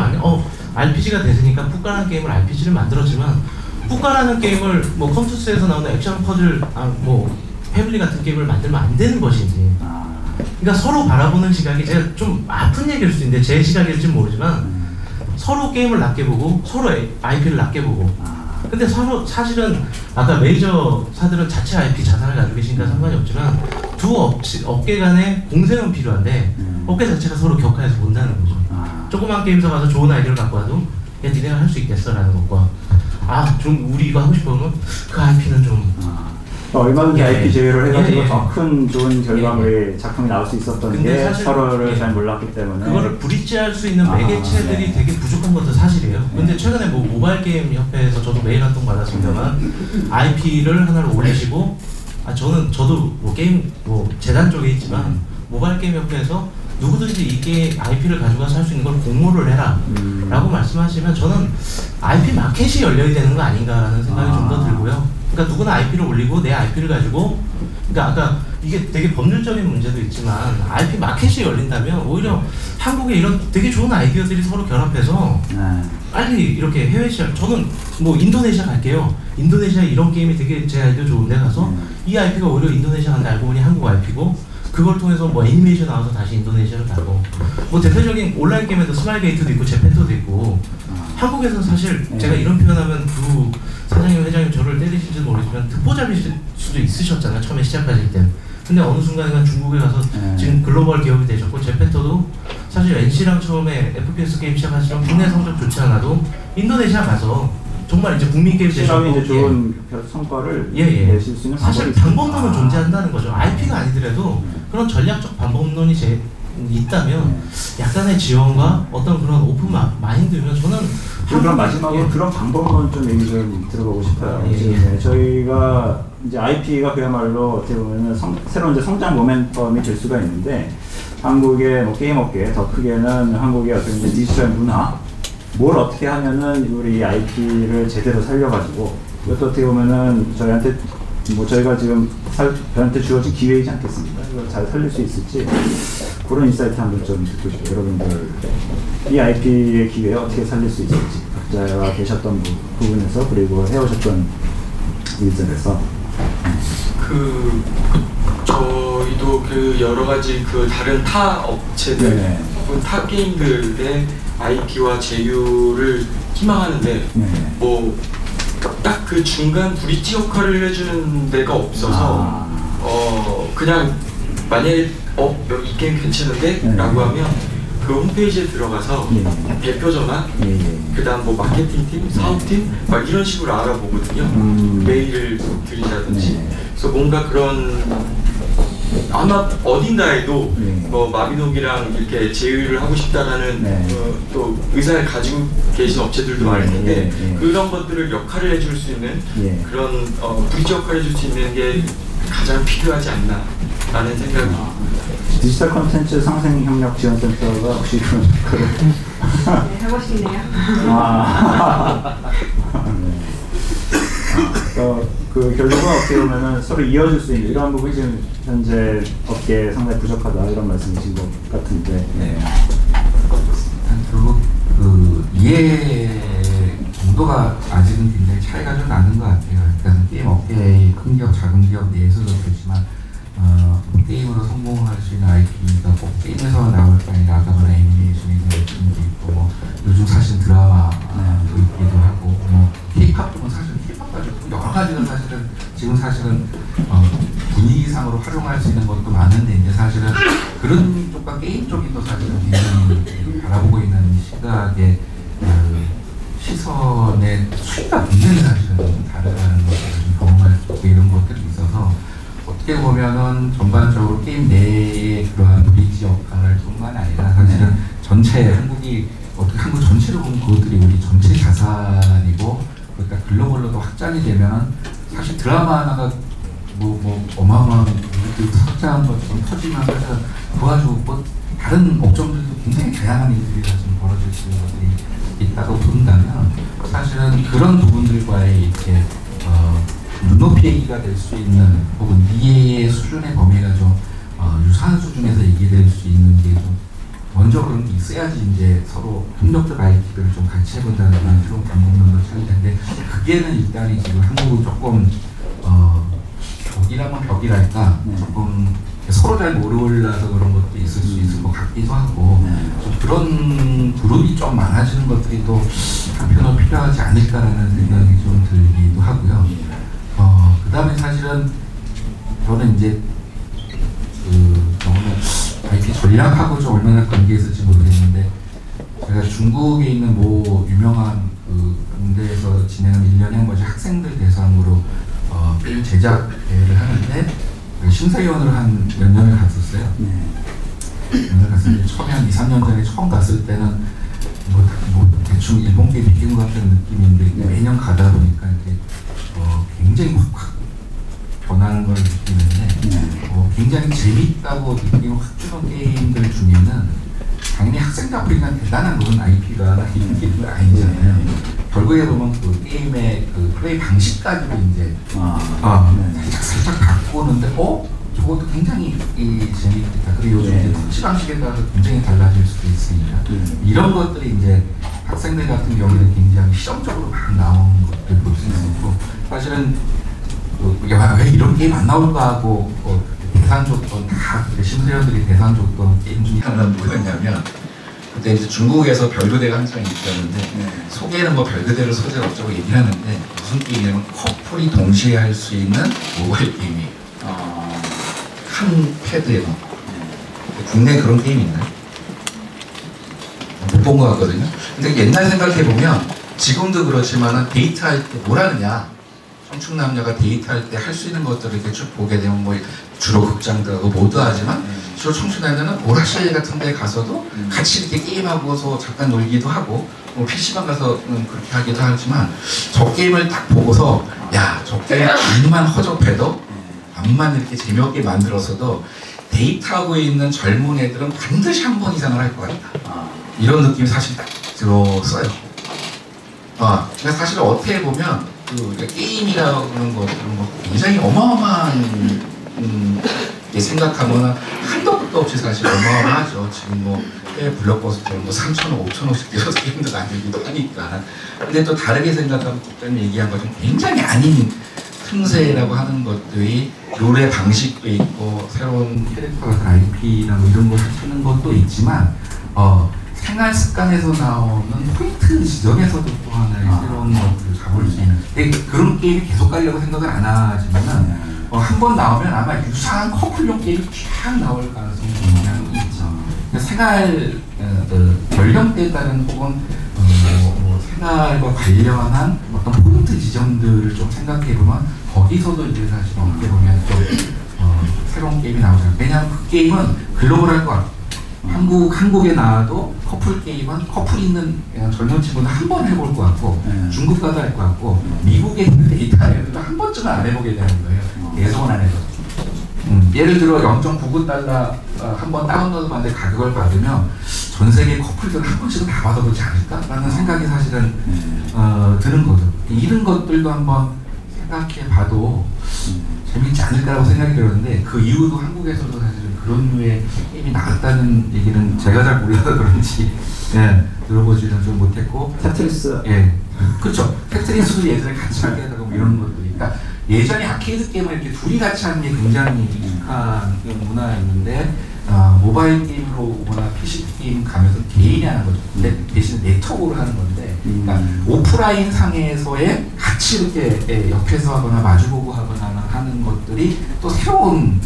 RPG가 됐으니까 뿌까라는 게임을 RPG를 만들었지만 뿌까라는 게임을 컴투스에서 나오는 액션 퍼즐 패밀리 같은 게임을 만들면 안 되는 것이지. 그러니까 서로 바라보는 시각이 제가 좀 아픈 얘기일 수 있는데 제 시각일지 모르지만 서로 게임을 낮게 보고 서로 IP를 낮게 보고 근데 사실은 아까 메이저사들은 자체 IP 자산을 가지고 계시니까 상관이 없지만 두 업계 간의 공생은 필요한데 업계 자체가 서로 격화해서 본다는 거죠. 조그만 게임사 가서 좋은 아이디어를 갖고 와도 야 니네가 할 수 있겠어 라는 것과 좀 우리 이거 하고 싶으면 그 IP는 좀 얼마든지 IP 제휴를 해가지고 예. 더 큰 좋은 결과물의 작품이 나올 수 있었던 게 서로를 잘 몰랐기 때문에 그거를 브릿지할 수 있는 매개체들이 되게 부족한 것도 사실이에요. 근데 최근에 뭐 모바일 게임 협회에서 저도 메일 한 통 받았습니다만 IP를 하나를 올리시고 저도 뭐 게임 재단 쪽에 있지만 모바일 게임 협회에서 누구든지 이 게임 IP를 가져가서 할 수 있는 걸 공모를 해라 라고 말씀하시면 저는 IP 마켓이 열려야 되는 거 아닌가라는 생각이 좀 더 들고요. 그러니까 누구나 IP를 올리고 내 IP를 가지고 그러니까 아까 이게 되게 법률적인 문제도 있지만 IP 마켓이 열린다면 오히려 한국에 이런 되게 좋은 아이디어들이 서로 결합해서 빨리 이렇게 해외 시장 저는 뭐 인도네시아 갈게요. 인도네시아에 이런 게임이 되게 제 아이디어 좋은데 가서 이 IP가 오히려 인도네시아 간데 알고 보니 한국 IP고 그걸 통해서 뭐 애니메이션 나와서 다시 인도네시아로 가고 뭐 대표적인 온라인 게임에도 스마일게이트도 있고 제페토도 있고 한국에서는 사실 제가 이런 표현하면 그 사장님 회장님 저를 때리실지 모르지만 듣보 잡이실 수도 있으셨잖아요 처음에 시작하실 때. 근데 어느 순간에 중국에 가서 지금 글로벌 기업이 되셨고 제페토도 사실 NC랑 처음에 FPS 게임 시작하시면 국내 성적 좋지 않아도 인도네시아 가서 정말 이제 국민 게임 되셨고 이제 좋은 성과를 내실 수 있는 사실 방법론은 존재한다는 거죠. IP가 아니더라도 그런 전략적 방법론이 있다면 약간의 지원과 어떤 그런 오픈 마인드면 저는 그럼 마지막으로 그런 방법론 좀 얘기 좀 들어보고 싶어요. 저희가 이제 IP가 그야말로 어떻게 보면은 새로운 이제 성장 모멘텀이 될 수가 있는데 한국의 뭐 게임 업계 더 크게는 한국의 어떤 이제 디지털 문화 뭘 어떻게 하면은 우리 IP를 제대로 살려가지고 이것도 어떻게 보면은 저희한테 뭐 저희가 지금 저한테 주어진 기회이지 않겠습니까? 이걸 잘 살릴 수 있을지 그런 인사이트 한번 좀 듣고 싶어요. 여러분들 이 IP의 기회 어떻게 살릴 수 있을지 각자가 계셨던 부분에서 그리고 해오셨던 일들에서 저희도 그 여러 가지 그 다른 타 업체들 혹은 타 게임들의 IP와 제휴를 희망하는데 뭐 딱 그 중간 브릿지 역할을 해주는 데가 없어서 그냥 만약에 이 게임 괜찮은데? 라고 하면 그 홈페이지에 들어가서 대표 전화, 그 다음 뭐 마케팅팀, 사업팀 막 이런 식으로 알아보거든요. 메일을 드린다든지 그래서 뭔가 그런 아마 어딘가에도 뭐 마비노기랑 이렇게 제휴를 하고 싶다라는 또 의사를 가지고 계신 업체들도 많을 텐데 그런 것들을 역할을 해줄 수 있는 그런 브리지 역할을 해줄 수 있는 게 가장 필요하지 않나 라는 생각이 디지털 콘텐츠 상생협력지원센터가 혹시 그런 하고 싶네요. 그 결과가 어떻게 보면은 서로 이어질 수 있는 이런 부분이 지금 현재 업계에 상당히 부족하다 이런 말씀이신 것 같은데. 결국 그 이해 정도가 아직은 굉장히 차이가 좀 나는 것 같아요. 그러니까 게임 업계의 큰 기업, 작은 기업 내에서도 그렇지만 게임으로 성공할 수 있는 IP가 꼭 게임에서 나올 게 아니라 아까 말한 애니메이션이나 웹툰도 있고 뭐 요즘 사실 드라마도 있기도 하고 뭐 K-팝도 사실 K-팝 가지고 여러 가지가 사실은 지금 사실은 분위기상으로 활용할 수 있는 것도 많은데 이제 사실은 그런 쪽과 게임 쪽이 또 사실은 굉장히 바라보고 있는 시각의 시선의 수위가 굉장히 사실은 다르다는 것을 경험할 수 있고 이런 것들이 있어서 어떻게 보면은 전반적으로 게임 내의 그러한 브릿지 역할을 뿐만 아니라 사실은 전체 한국 전체로 보면 그것들이 우리 전체 자산이고 그러니까 글로벌로도 확장이 되면은 사실 드라마 하나가 뭐 어마어마한 확장한 것처럼 터지면 사실 그 가지고 뭐 다른 업종들도 굉장히 다양한 일들이 사실 벌어질 수 있는 것들이 있다고 본다면 사실은 그런 부분들과의 이렇게 눈높이 얘기가 될 수 있는 혹은 이해의 수준의 범위가 좀 유사한 수준에서 얘기될 수 있는 게 좀 먼저 그런 게 있어야지 이제 서로 협력적 IP를 좀 같이 해본다는 그런 새로운 방법론도 찾을 텐데 그게는 일단이 지금 한국은 조금 벽이라면 벽이랄까 조금 서로 잘 몰라서 그런 것도 있을 수 있을 것 같기도 하고 좀 그런 그룹이 좀 많아지는 것들이 또 한편으로 필요하지 않을까라는 생각이 좀 들기도 하고요. 그 다음에 사실은 저는 이제 저는 IP 전략하고 좀 얼마나 관계 있을지 모르겠는데 제가 중국에 있는 뭐 유명한 그 군대에서 진행한 1년에 한 번씩 학생들 대상으로 게임 제작 대회를 하는데 심사위원을 한 몇 년을 갔었어요. 몇 년을 갔을 때 처음에 한 2, 3년 전에 처음 갔을 때는 뭐 대충 일본 게임 느끼는 것 같은 느낌인데 매년 가다 보니까 이제 굉장히 확 변하는 걸 느끼는데 굉장히 재밌다고 느낌을 확 주는 게임들 중에는 당연히 학생들 앞으로는 대단한 그런 IP가 있는 게 아니잖아요. 결국에 보면 그 게임의 그 플레이 방식까지도 이제 살짝 바꾸는데 저것도 굉장히 재밌겠다. 그리고 요즘 이제 터치 방식에 따라서 굉장히 달라질 수도 있으니까 이런 것들이 이제 학생들 같은 경우에는 굉장히 실험적으로 막 나오는 것들 볼 수 있었고 사실은 왜 이런 게임 안 나올까 하고 대상 줬던 다 심사위원들이 대상 줬던 게임 중에 하나는 뭐였냐면 그때 이제 중국에서 별그대가 한창 있었는데 소개는 뭐 별그대를 소재로 어쩌고 얘기를 하는데 무슨 게임이냐면 커플이 동시에 할 수 있는 모바일 게임이에요. 한 패드에 국내에 그런 게임이 있나요? 못 본 것 같거든요. 근데 옛날 생각해보면 지금도 그렇지만 데이트할 때 뭘 하느냐 청춘 남녀가 데이트할 때 할 수 있는 것들을 이렇게 쭉 보게 되면 뭐 주로 극장도 하고 모두 하지만 주로 청춘 남녀는 오락실 같은 데 가서도 같이 이렇게 게임하고서 잠깐 놀기도 하고 뭐 PC방 가서 그렇게 하기도 하지만 저 게임을 딱 보고서 야, 저 게임 암만 허접해도 암만 이렇게 재미없게 만들어서도 데이트하고 있는 젊은 애들은 반드시 한 번 이상을 할 것 같다. 이런 느낌이 사실 딱 들었어요. 그러니까 사실 어떻게 보면 게임이라는 것들은 뭐 굉장히 어마어마한 생각하면 한도 끝도 없이 사실 어마어마하죠. 지금 뭐 해외 블록버스터 뭐 3,000원, 5,000원씩 뛰어서 게임도 만들기도 하니까. 근데 또 다르게 생각하면 국장님 얘기한 것처럼 굉장히 아닌 틈새라고 하는 것들이 룰의 방식도 있고 새로운 캐릭터가 IP라고 이런 것을 찾는 것도 있지만 생활 습관에서 나오는 포인트 지점에서도 또 하나의 새로운 것들을 잡을 수 있는 그런 게임이 계속 가려고 생각은 안 하지만은 한 번 나오면 아마 유사한 커플용 게임이 쫙 나올 가능성이 굉장히 있죠. 생활 연령대에 따른 혹은 생활과 관련한 어떤 포인트 지점들을 좀 생각해보면 거기서도 이제 사실 어떻게 보면 좀 새로운 게임이 나오잖아요. 왜냐하면 그 게임은 글로벌할 것 같아요. 한국에 나와도 커플 게임은 커플 있는 젊은 친구는 한 번 해볼 것 같고 중국 가도 할 것 같고 미국에 있는 데이터에도 한 번쯤은 안 해보게 되는 거예요. 계속은 안 해서 예를 들어 0.99달러 한 번 다운로드 받는데 가격을 받으면 전 세계 커플들은 한 번씩은 다 받아보지 않을까라는 생각이 사실은 드는 거죠. 이런 것들도 한번 생각해봐도 재밌지 않을까라고 생각이 들었는데 그 이후도 한국에서도 사실은 그런 류의 게임이 나왔다는 얘기는 제가 잘 몰라서 그런지 들어보지는 좀 못했고 테트리스 그렇죠. 테트리스도 예전에 같이 하게 하다가 뭐 이런 것도 그러니까 예전에 아케이드 게임을 이렇게 둘이 같이 하는 게 굉장히 익숙한 문화였는데 모바일 게임으로 오거나 PC 게임 가면서 개인이 하는 거죠. 근데 대신 네트워크로 하는 건데 그러니까 오프라인 상에서의 같이 이렇게 옆에서 하거나 마주보고 하거나 하는 것들이 또 새로운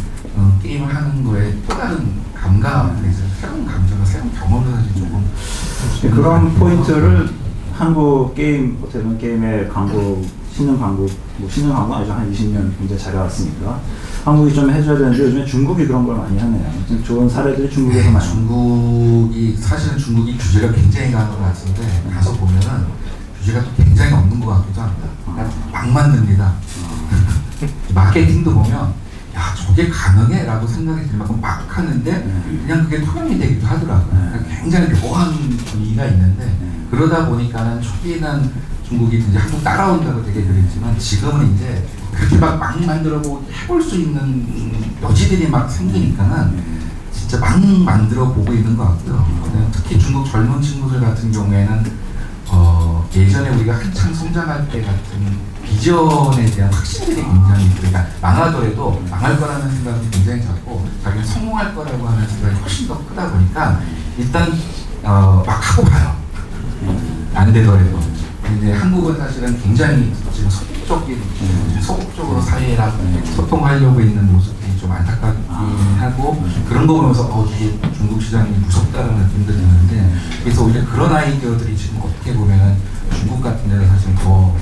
게임을 하는 거에 또 다른 감각, 새로운 감정과 새로운 경험을 사실 조금 그런 포인트를 한국 게임, 어떻게 보면 게임의 강국, 신흥 강국, 뭐 신흥 강국 아니죠. 한 20년 굉장히 잘해왔으니까 한국이 좀 해줘야 되는데 요즘에 중국이 그런 걸 많이 하네요. 좋은 사례들이 중국에서 많이. 중국이 사실은 중국이 규제가 굉장히 강한 것 같은데 가서 보면은 규제가 또 굉장히 없는 것 같기도 합니다. 막 만듭니다. 마케팅도 보면 야 저게 가능해? 라고 생각이 들 만큼 막 하는데 그냥 그게 토론이 되기도 하더라고요. 굉장히 묘한 분위기가 있는데 그러다 보니까는 초기에는 중국이 이제 한국 따라온다고 되게 그랬지만 지금은 이제 그렇게 막 만들어보고 해볼 수 있는 여지들이 막 생기니까는 진짜 막 만들어 보고 있는 것 같고요. 특히 중국 젊은 친구들 같은 경우에는 예전에 우리가 한창 성장할 때 같은 비전에 대한 확신들이 굉장히, 그러니까 망하더라도 망할 거라는 생각이 굉장히 작고 자기는 성공할 거라고 하는 생각이 훨씬 더 크다 보니까 일단 막 하고 봐요. 안 되더라도. 근데 한국은 사실은 굉장히 지금 소극적으로 사회랑 소통하려고 있는 모습이 좀 안타깝긴 하고, 그런 거 보면서 이게 중국 시장이 무섭다는 느낌들이 드는데, 그래서 오히려 그런 아이디어들이 지금 어떻게 보면 중국 같은 데는 사실 더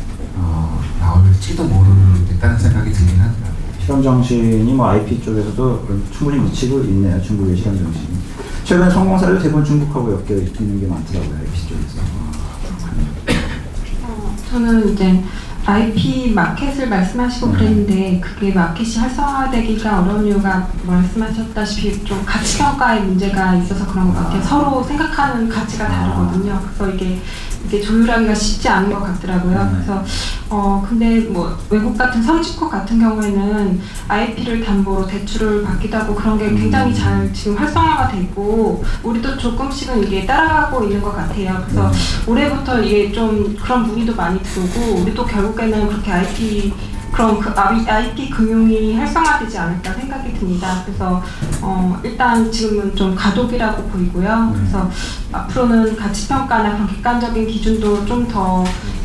나올지도 모르겠다는 생각이 들긴 하더라고요. 실험 정신이 뭐 IP 쪽에서도 충분히 미치고 있네요. 중국의 실험 정신이. 최근 성공 사례도 대부분 중국하고 엮여 있는 게 많더라고요. IP 쪽에서. 저는 이제 IP 마켓을 말씀하시고 그랬는데, 그게 마켓이 활성화되기가 어려운 이유가 말씀하셨다시피 좀 가치평가의 문제가 있어서 그런 것 같아요. 서로 생각하는 가치가 다르거든요. 그래서 이게 조율하기가 쉽지 않은 것 같더라고요. 그래서 근데 뭐 외국 같은 성직국 같은 경우에는 IP를 담보로 대출을 받기도 하고 그런 게 굉장히 잘 지금 활성화가 돼 있고, 우리도 조금씩은 이게 따라가고 있는 것 같아요. 그래서 올해부터 이게 좀 그런 문의도 많이 들어오고, 우리도 결국에는 그렇게 IP 금융이 활성화되지 않을까 생각이 듭니다. 그래서 일단 지금은 좀 가독이라고 보이고요. 그래서 앞으로는 가치평가나 그런 객관적인 기준도 좀 더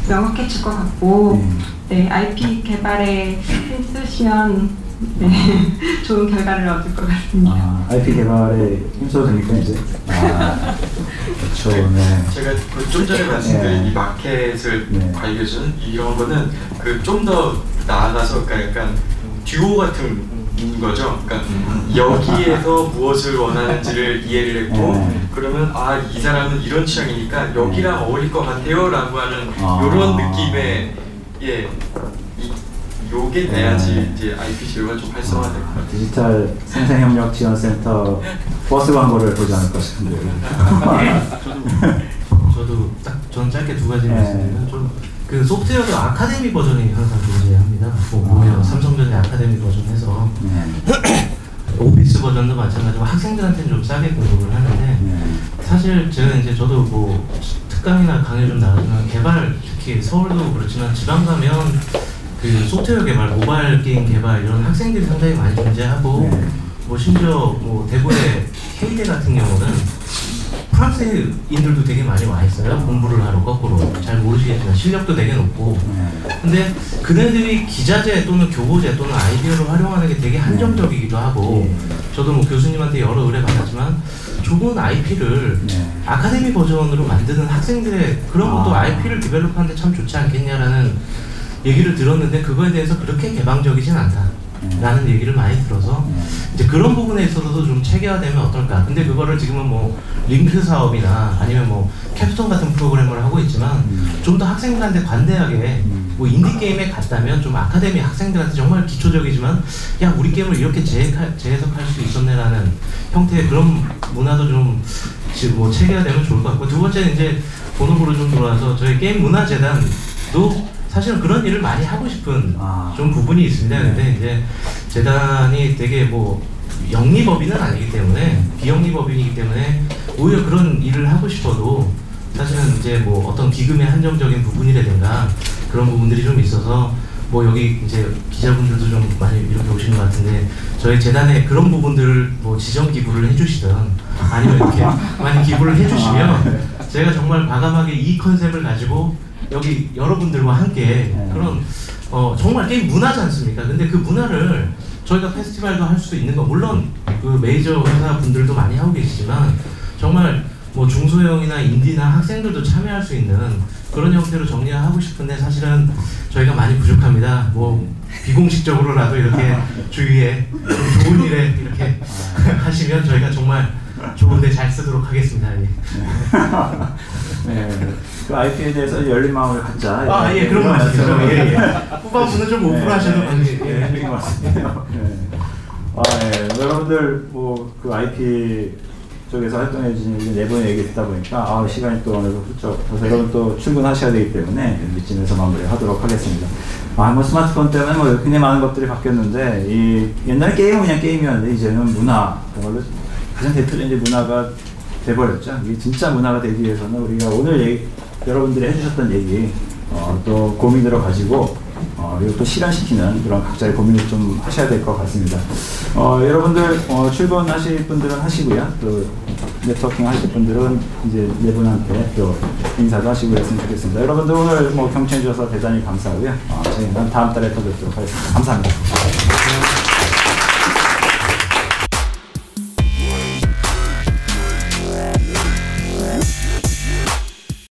명확해질 것 같고, 네, IP 개발에 힘쓰시면 좋은 결과를 얻을 것 같습니다. IP 개발에 힘써도 됩니까 이제? 그렇죠. 네. 제가 좀 전에 말씀드린 이 마켓을 관리해주는 이런 거는 좀 더 나아가서 약간 듀오 같은 거죠. 그러니까 여기에서 무엇을 원하는지를 이해를 했고, 그러면 이 사람은 이런 취향이니까 여기랑 어울릴 것 같아요라고 하는 이런 느낌의 요게 돼야지 이제 IP 지구가 좀 활성화될 것 같아요. 디지털 생산협력 지원센터 버스 광고를 보지 않을까 싶은데요. 저는 짧게 두 가지 말씀드리면, 그 소프트웨어도 아카데미 버전이 항상 존재합니다. 보면 삼성전자 아카데미 버전에서 오피스 버전도 마찬가지고 학생들한테는 좀 싸게 공급을 하는데, 사실 제가 이제 저도 뭐 특강이나 강의 좀 나가지만 개발, 특히 서울도 그렇지만 지방 가면 그 소프트웨어 개발, 모바일 게임 개발 이런 학생들이 상당히 많이 존재하고, 뭐 심지어 뭐 대구의 K대 같은 경우는 프랑스인들도 되게 많이 와 있어요. 공부를 하러. 거꾸로 잘 모르시겠지만 실력도 되게 높고. 근데 그네들이 기자재 또는 교보제 또는 아이디어를 활용하는 게 되게 한정적이기도 하고, 저도 뭐 교수님한테 여러 의뢰 받았지만 좋은 IP를 아카데미 버전으로 만드는 학생들의 그런 것도 IP를 디벨롭하는데 참 좋지 않겠냐라는 얘기를 들었는데, 그거에 대해서 그렇게 개방적이진 않다 라는 얘기를 많이 들어서 이제 그런 부분에 있어서도 좀 체계화되면 어떨까. 근데 그거를 지금은 뭐 링크 사업이나 아니면 뭐 캡스톤 같은 프로그램을 하고 있지만, 좀 더 학생들한테 관대하게 뭐 인디게임에 갔다면 좀 아카데미 학생들한테 정말 기초적이지만 야 우리 게임을 이렇게 재해석할 수 있었네라는 형태의 그런 문화도 좀 지금 뭐 체계화되면 좋을 것 같고, 두 번째는 이제 본업으로 좀 돌아와서 저희 게임 문화재단도 사실은 그런 일을 많이 하고 싶은 좀 부분이 있습니다. 근데 이제 재단이 되게 뭐 영리법인은 아니기 때문에, 비영리법인이기 때문에 오히려 그런 일을 하고 싶어도 사실은 이제 뭐 어떤 기금의 한정적인 부분이라든가 그런 부분들이 좀 있어서, 뭐 여기 이제 기자분들도 좀 많이 이렇게 오시는 것 같은데, 저희 재단에 그런 부분들을 뭐 지정 기부를 해주시든 아니면 이렇게 많이 기부를 해주시면 제가 정말 과감하게 이 컨셉을 가지고 여기 여러분들과 함께 그런 정말 게임 문화지 않습니까? 근데 그 문화를 저희가 페스티벌도 할 수도 있는 거, 물론 그 메이저 회사 분들도 많이 하고 계시지만 정말 뭐 중소형이나 인디나 학생들도 참여할 수 있는 그런 형태로 정리하고 싶은데, 사실은 저희가 많이 부족합니다. 뭐 비공식적으로라도 이렇게 주위에 좀 좋은 일에 이렇게 하시면 저희가 정말 좋은데 잘 쓰도록 하겠습니다. 그 IP에 대해서 열린 마음을 갖자. 그런 말씀이죠. 후반부는 좀 오프로 하셔도 그런 말씀이에요. 여러분들 뭐 그 IP 쪽에서 활동해 주신 네 분의 얘기 듣다 보니까 시간이 또 어느 정도 훌쩍 그래서 여러분 또 출근하셔야 되기 때문에 이쯤에서 마무리하도록 하겠습니다. 뭐 스마트폰 때문에 뭐 굉장히 많은 것들이 바뀌었는데, 이 옛날에 게임은 그냥 게임이었는데 이제는 문화, 그걸로 가장 대표적인 문화가 돼버렸죠. 이게 진짜 문화가 되기 위해서는 우리가 오늘 여러분들이 해주셨던 얘기 또 고민으로 가지고 이거 또 실현시키는 그런 각자의 고민을 좀 하셔야 될 것 같습니다. 여러분들 출근하실 분들은 하시고요. 또 네트워킹 하실 분들은 이제 네 분한테 또 인사도 하시고 했으면 좋겠습니다. 여러분들 오늘 경청해 주셔서 대단히 감사하고요. 저희는 다음 달에 더 뵙도록 하겠습니다. 감사합니다.